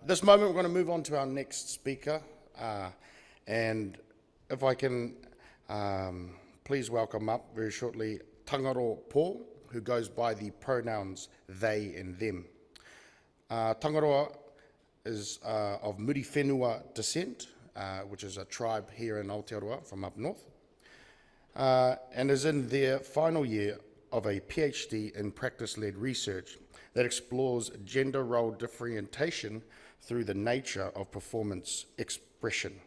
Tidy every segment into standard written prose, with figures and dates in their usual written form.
This moment, we're going to move on to our next speaker. And if I can please welcome up very shortly Tangaroa Paora, who goes by the pronouns they and them. Tangaroa is of Muri Whenua descent, which is a tribe here in Aotearoa from up north, and is in their final year of a PhD in practice-led research that explores gender role differentiation through the nature of performance expression.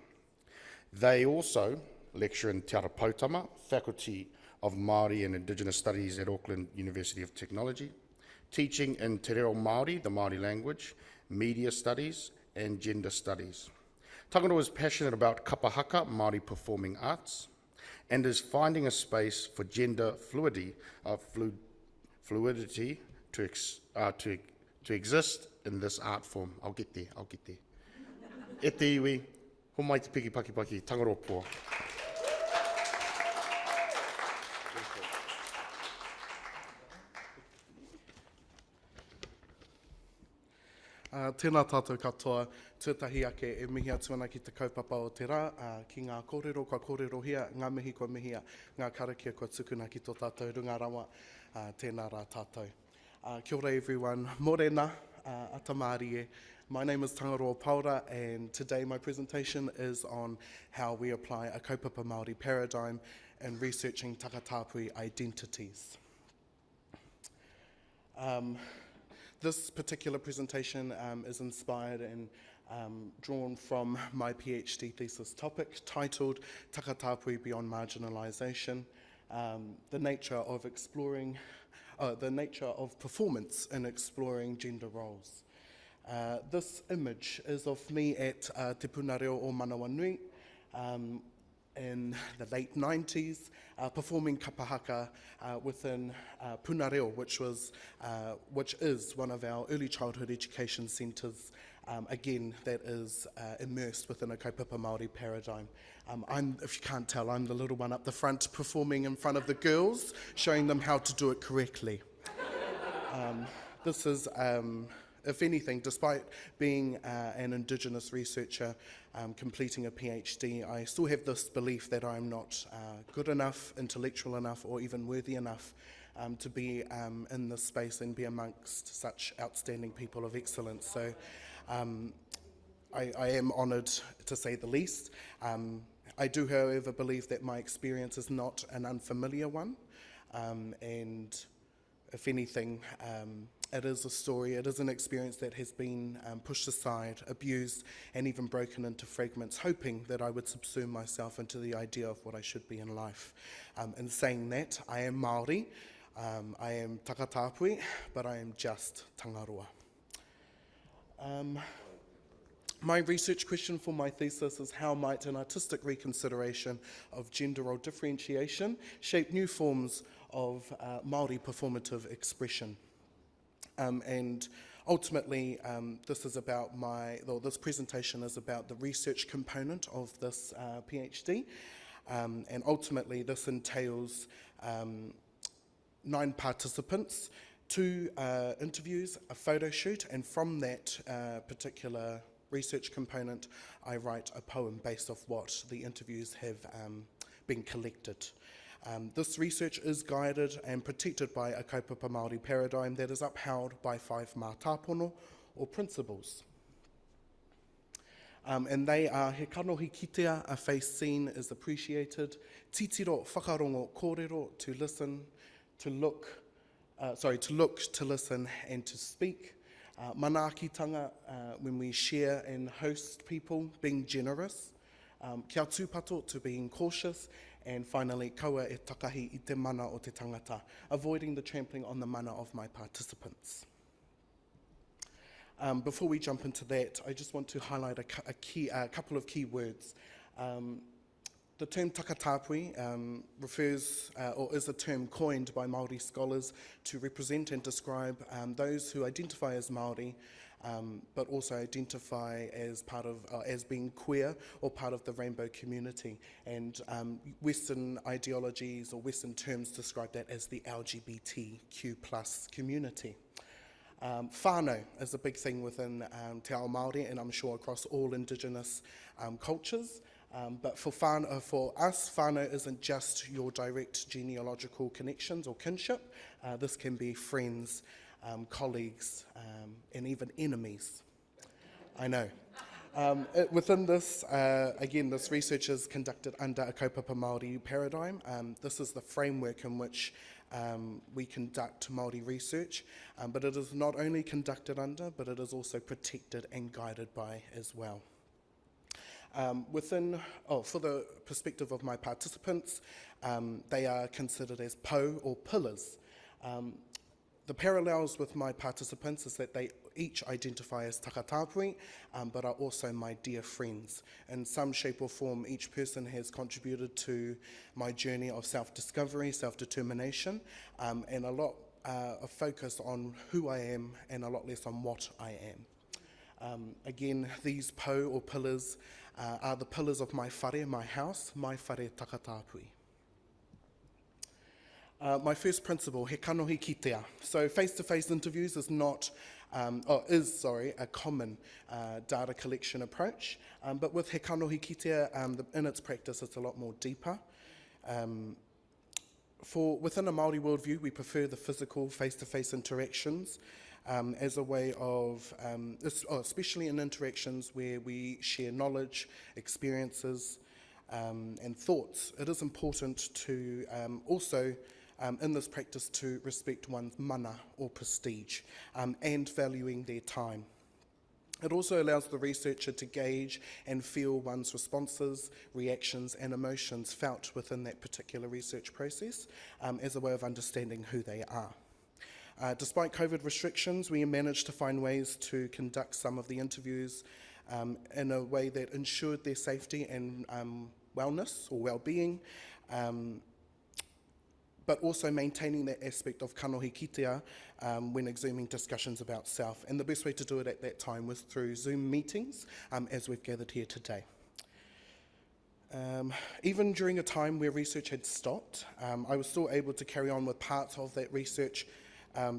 They also lecture in Te Arapautama, Faculty of Māori and Indigenous Studies at Auckland University of Technology, teaching in Te Reo Māori, the Māori language, media studies, and gender studies. Tangaroa is passionate about kapahaka, Māori performing arts, and is finding a space for gender fluidity to exist in this art form. I'll get there. E te iwi, ho mai te piki paki, Tangaroa Paora. Tēnā tātou katoa, tūtahi ake e mihi atu ana ki te kaupapa o te rā, ki ngā kōrero, kua kōrero hia, ngā mihi kua mihia, ngā karakia kua tukuna ki tō tātou runga rawa, tēnā rā tātou. Kia ora everyone, morena, ata Māori e. My name is Tangaroa Paora, and today my presentation is on how we apply a kaupapa Māori paradigm in researching takatāpui identities. This particular presentation is inspired and drawn from my PhD thesis topic titled Takatāpui Beyond Marginalisation, the nature of performance in exploring gender roles. This image is of me at Te Punareo o Manawanui in the late 90s, performing kapahaka within Punareo, which is one of our early childhood education centres, again, that is immersed within a kaupapa Māori paradigm. If you can't tell, I'm the little one up the front performing in front of the girls, showing them how to do it correctly. This is, if anything, despite being an Indigenous researcher completing a PhD, I still have this belief that I'm not good enough, intellectual enough, or even worthy enough to be in this space and be amongst such outstanding people of excellence. So I am honoured, to say the least. I do, however, believe that my experience is not an unfamiliar one, and if anything, it is a story, it is an experience that has been pushed aside, abused, and even broken into fragments, hoping that I would subsume myself into the idea of what I should be in life. In saying that, I am Māori, I am takatāpui, but I am just Tangaroa. My research question for my thesis is how might an artistic reconsideration of gender role differentiation shape new forms of Māori performative expression? And ultimately, this presentation is about the research component of this PhD, and ultimately this entails 9 participants, 2 interviews, a photo shoot, and from that particular research component, I write a poem based off what the interviews have been collected. This research is guided and protected by a kaupapa Māori paradigm that is upheld by 5 mātāpono, or principles. And they are: he kanohi kitea, a face seen is appreciated; titiro whakarongo kōrero, to listen, to look, to listen, and to speak. Manaakitanga, when we share and host people, being generous. Kia tūpato, to being cautious. And finally, kaua e takahi I te mana o te tangata, avoiding the trampling on the mana of my participants. Before we jump into that, I just want to highlight a couple of key words. The term takatāpui refers, or is a term coined by Māori scholars to represent and describe those who identify as Māori, but also identify as part of, as being queer or part of the rainbow community. And Western ideologies or Western terms describe that as the LGBTQ+ community. Whānau is a big thing within Te Ao Māori, and I'm sure across all Indigenous cultures. But for us, whānau isn't just your direct genealogical connections or kinship. This can be friends, colleagues, and even enemies. I know. Within this, again, this research is conducted under a kaupapa Māori paradigm. This is the framework in which we conduct Māori research, but it is not only conducted under, but it is also protected and guided by as well. For the perspective of my participants, they are considered as po or pillars. The parallels with my participants is that they each identify as takatāpui, but are also my dear friends. In some shape or form, each person has contributed to my journey of self-discovery, self-determination, and a lot of focus on who I am and a lot less on what I am. Again, these po or pillars are the pillars of my whare, my house, my whare takatāpui. My first principle, he kanohi kitea. So face-to-face interviews is a common data collection approach, but with he kanohi kitea, in its practice, it's a lot more deeper. Within a Māori worldview, we prefer the physical face-to-face interactions as a way of, especially in interactions where we share knowledge, experiences, and thoughts. It is important to also in this practice to respect one's mana or prestige and valuing their time. It also allows the researcher to gauge and feel one's responses, reactions and emotions felt within that particular research process as a way of understanding who they are. Despite COVID restrictions, we managed to find ways to conduct some of the interviews in a way that ensured their safety and wellness or well-being, but also maintaining that aspect of kanohi kitea when exhuming discussions about self. And the best way to do it at that time was through Zoom meetings, as we've gathered here today. Even during a time where research had stopped, I was still able to carry on with parts of that research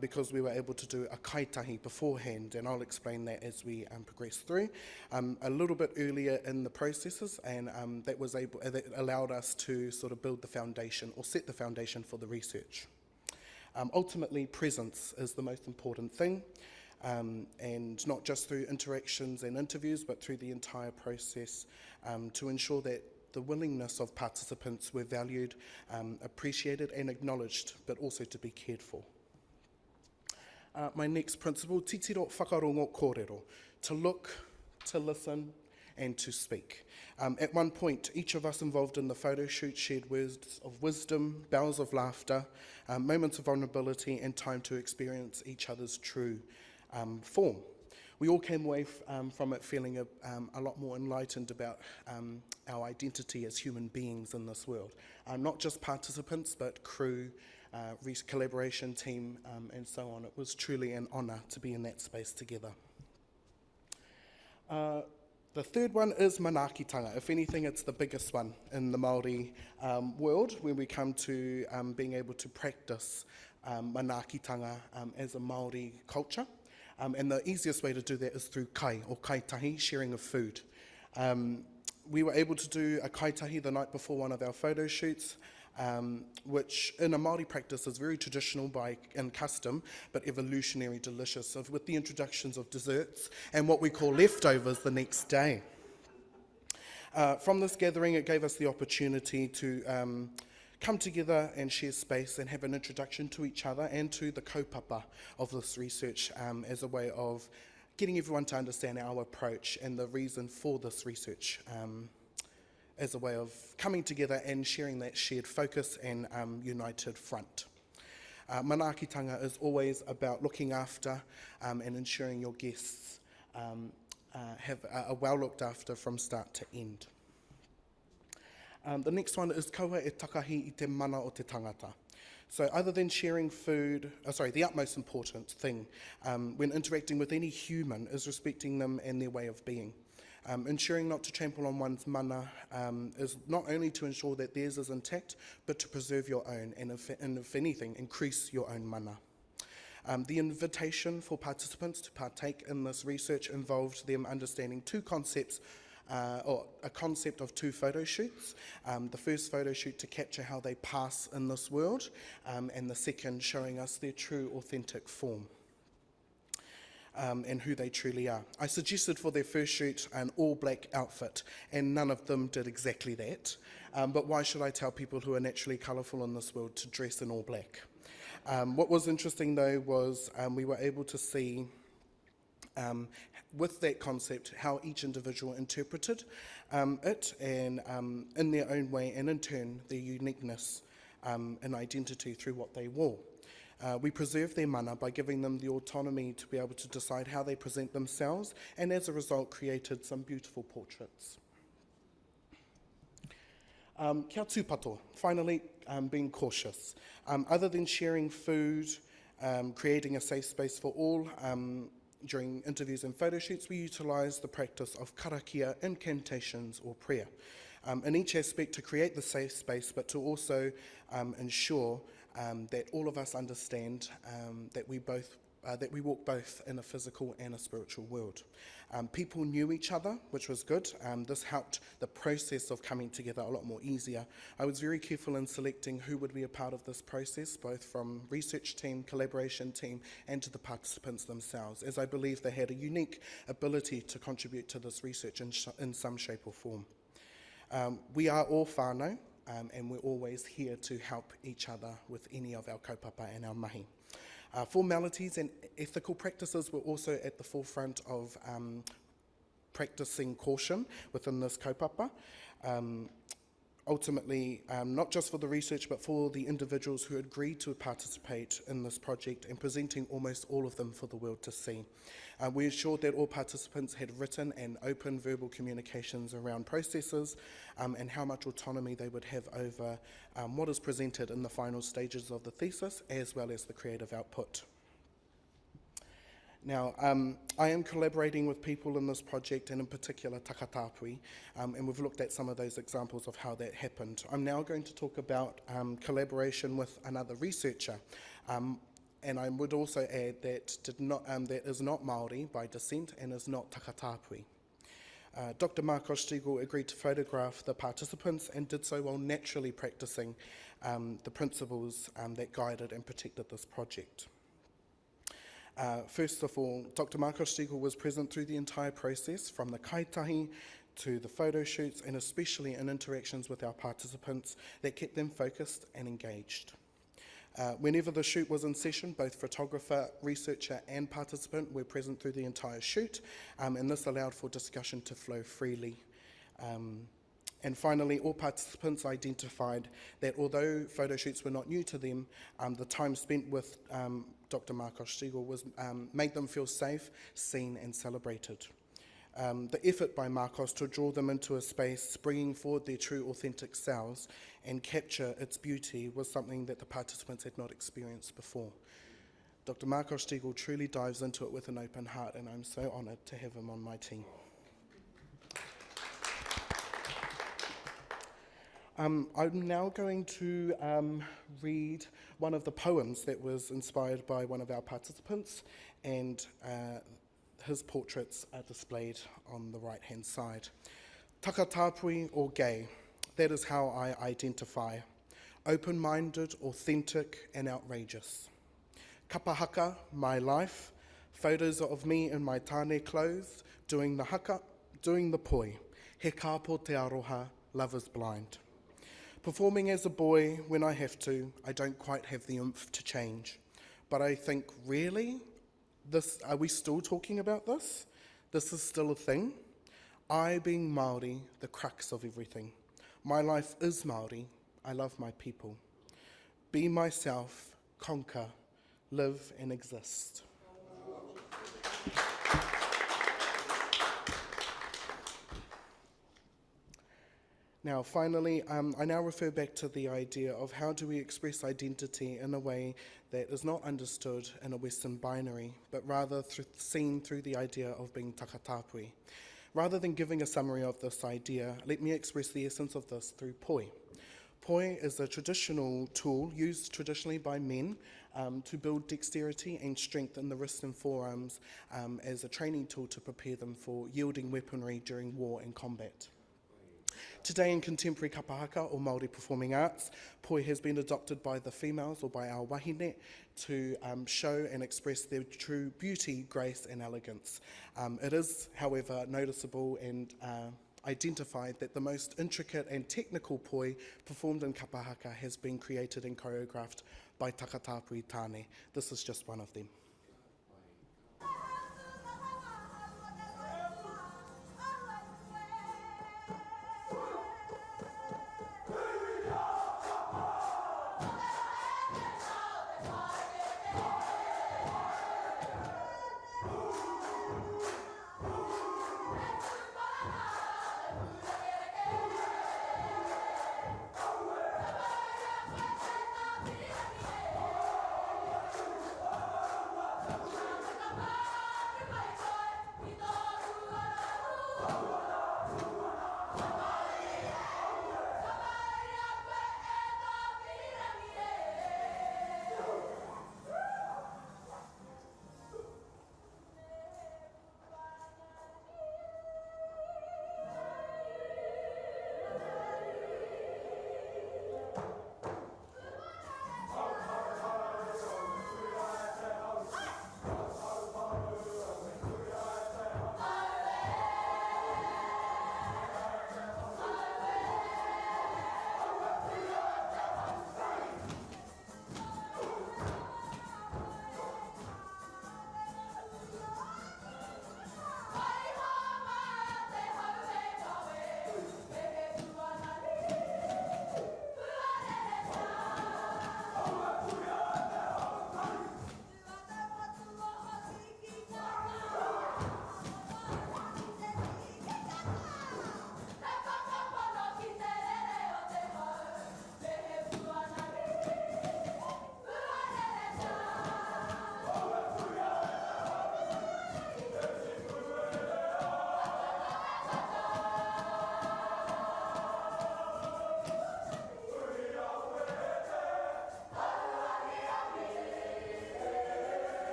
because we were able to do a kaitahi beforehand, and I'll explain that as we progress through. A little bit earlier in the processes, and that allowed us to sort of build the foundation or set the foundation for the research. Ultimately, presence is the most important thing, and not just through interactions and interviews, but through the entire process to ensure that the willingness of participants were valued, appreciated and acknowledged, but also to be cared for. My next principle, titiro whakarongo kōrero, to look, to listen, and to speak. At one point, each of us involved in the photo shoot shared words of wisdom, bells of laughter, moments of vulnerability, and time to experience each other's true form. We all came away from it feeling a lot more enlightened about our identity as human beings in this world. Not just participants, but crew, collaboration team, and so on. It was truly an honour to be in that space together. The third one is manaakitanga. If anything, it's the biggest one in the Māori world when we come to being able to practice manaakitanga as a Māori culture. And the easiest way to do that is through kai or kaitahi, sharing of food. We were able to do a kaitahi the night before one of our photo shoots, which in a Māori practice is very traditional in custom, but evolutionary delicious, with the introductions of desserts and what we call leftovers the next day. From this gathering, it gave us the opportunity to come together and share space and have an introduction to each other and to the kaupapa of this research as a way of getting everyone to understand our approach and the reason for this research, as a way of coming together and sharing that shared focus and united front. Manaakitanga is always about looking after and ensuring your guests are well looked after from start to end. The next one is kaua e takahi i te mana o te tangata. So other than sharing food, the utmost important thing when interacting with any human is respecting them and their way of being. Ensuring not to trample on one's mana is not only to ensure that theirs is intact, but to preserve your own and if anything, increase your own mana. The invitation for participants to partake in this research involved them understanding two concepts, or a concept of two photo shoots. The first photo shoot to capture how they pass in this world, and the second showing us their true authentic form. And who they truly are. I suggested for their first shoot an all-black outfit, and none of them did exactly that. But why should I tell people who are naturally colourful in this world to dress in all black? What was interesting though was we were able to see with that concept how each individual interpreted it, and in their own way, and in turn their uniqueness and identity through what they wore. We preserve their mana by giving them the autonomy to be able to decide how they present themselves, and as a result created some beautiful portraits. Kia tūpato, finally, being cautious. Other than sharing food, creating a safe space for all, during interviews and photo shoots, we utilise the practice of karakia, incantations or prayer. In each aspect to create the safe space, but to also ensure that all of us understand that we walk both in a physical and a spiritual world. People knew each other, which was good. This helped the process of coming together a lot more easier. I was very careful in selecting who would be a part of this process, both from research team, collaboration team, and to the participants themselves, as I believe they had a unique ability to contribute to this research in some shape or form. We are all whānau, and we're always here to help each other with any of our kaupapa and our mahi. Formalities and ethical practices were also at the forefront of practicing caution within this kaupapa. Ultimately, not just for the research, but for the individuals who agreed to participate in this project, and presenting almost all of them for the world to see. We ensured that all participants had written and open verbal communications around processes, and how much autonomy they would have over what is presented in the final stages of the thesis, as well as the creative output. Now, I am collaborating with people in this project, and in particular takatāpui, and we've looked at some of those examples of how that happened. I'm now going to talk about collaboration with another researcher, and I would also add that that is not Māori by descent and is not takatāpui. Dr. Marcos Stiegel agreed to photograph the participants and did so while naturally practicing the principles that guided and protected this project. First of all, Dr. Marcos Stiegel was present through the entire process, from the kaitahi to the photo shoots, and especially in interactions with our participants that kept them focused and engaged. Whenever the shoot was in session, both photographer, researcher and participant were present through the entire shoot, and this allowed for discussion to flow freely. And finally, all participants identified that although photo shoots were not new to them, the time spent with Dr. Marcos Stiegel made them feel safe, seen and celebrated. The effort by Marcos to draw them into a space, bringing forward their true authentic selves and capture its beauty, was something that the participants had not experienced before. Dr. Marcos Stiegel truly dives into it with an open heart, and I'm so honoured to have him on my team. I'm now going to read one of the poems that was inspired by one of our participants, and his portraits are displayed on the right-hand side. Takatāpui or gay, that is how I identify. Open-minded, authentic and outrageous. Kapahaka, my life, photos of me in my tāne clothes, doing the haka, doing the poi. He kāpo te aroha, love is blind. Performing as a boy when I have to, I don't quite have the oomph to change. But I think, really? Are we still talking about this? This is still a thing? I, being Māori, the crux of everything. My life is Māori. I love my people. Be myself, conquer, live and exist. Now, finally, I now refer back to the idea of how do we express identity in a way that is not understood in a Western binary, but rather seen through the idea of being takatāpui. Rather than giving a summary of this idea, let me express the essence of this through poi. Poi is a traditional tool used traditionally by men to build dexterity and strength in the wrists and forearms as a training tool to prepare them for yielding weaponry during war and combat. Today in contemporary kapahaka or Māori performing arts, poi has been adopted by the females or by our wahine to show and express their true beauty, grace and elegance. It is, however, noticeable and identified that the most intricate and technical poi performed in kapahaka has been created and choreographed by takatāpui tāne. This is just one of them.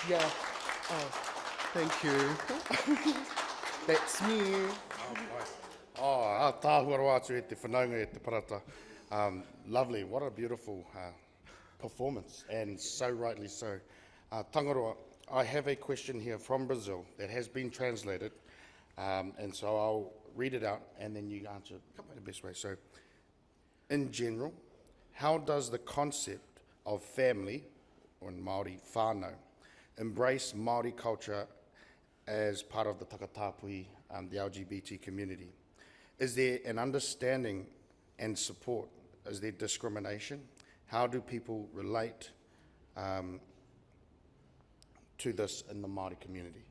Yeah. Oh, thank you. That's me. Tāhuaro atu e te whanaunga e te parata. Lovely, what a beautiful performance, and so rightly so. Tangaroa, I have a question here from Brazil that has been translated, and so I'll read it out and then you answer the best way. So, in general, how does the concept of family, or in Māori, whānau, embrace Māori culture as part of the takatāpui, the LGBT community? Is there an understanding and support? Is there discrimination? How do people relate to this in the Māori community?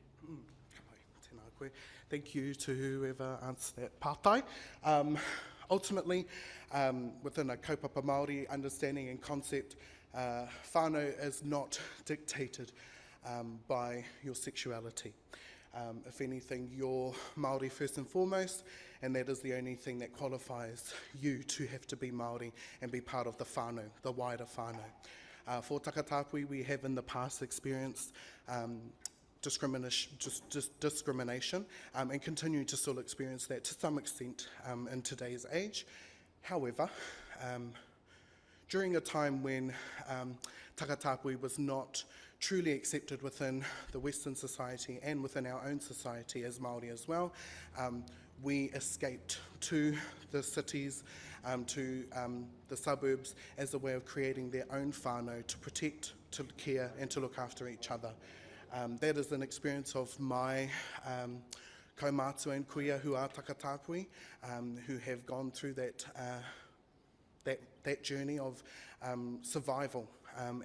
Tēnā koe. Thank you to whoever answered that pātai. Ultimately, within a kaupapa Māori understanding and concept, whānau is not dictated by your sexuality. If anything, you're Māori first and foremost, and that is the only thing that qualifies you to have to be Māori and be part of the whānau, the wider whānau. For takatāpui, we have in the past experienced discrimination and continue to still experience that to some extent in today's age. However, during a time when takatāpui was not truly accepted within the Western society and within our own society as Māori as well, we escaped to the cities, to the suburbs as a way of creating their own whānau to protect, to care and to look after each other. That is an experience of my kaumātua and kuia who are takatāpui, who have gone through that journey of survival.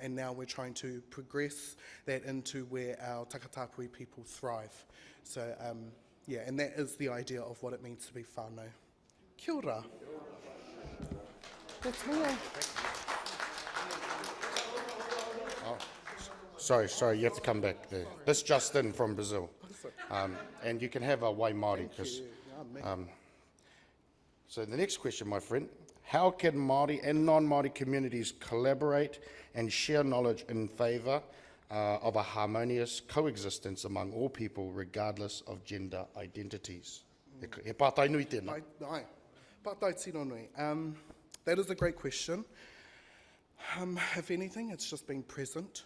And now we're trying to progress that into where our takatāpui people thrive. So, yeah, and that is the idea of what it means to be whānau. Kia ora. That's me. Oh, sorry, you have to come back there. This just in from Brazil. And you can have a wai Māori. So the next question, my friend. How can Māori and non-Māori communities collaborate and share knowledge in favour of a harmonious coexistence among all people, regardless of gender identities? He pātai nui tēnā. Ai, pātai tino nui. That is a great question. If anything, it's just being present.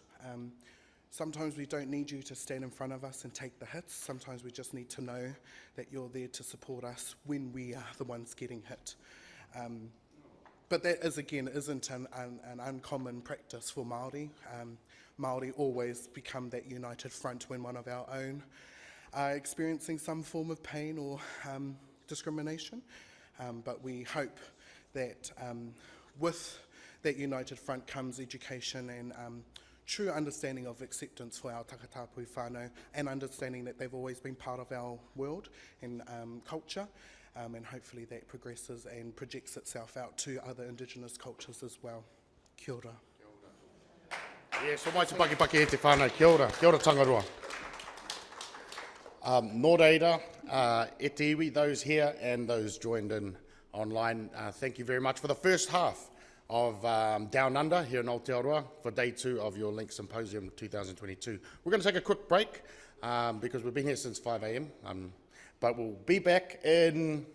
Sometimes we don't need you to stand in front of us and take the hits. Sometimes we just need to know that you're there to support us when we are the ones getting hit. But that is, again, isn't an uncommon practice for Māori. Māori always become that united front when one of our own are experiencing some form of pain or discrimination. But we hope that with that united front comes education and true understanding of acceptance for our takatāpui whānau and understanding that they've always been part of our world and culture. And hopefully that progresses and projects itself out to other Indigenous cultures as well. Kia ora. Yeah, so mai te paki e te whānau. Kia ora Tangaroa. Nō reira, e te iwi, those here and those joined in online, thank you very much for the first half of Down Under here in Aotearoa for day 2 of your Link Symposium 2022. We're going to take a quick break because we've been here since 5 a.m. But we'll be back in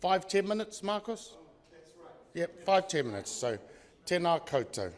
5-10 minutes, Marcos? That's right. Yep, 5-10 minutes. So, tēnā koutou.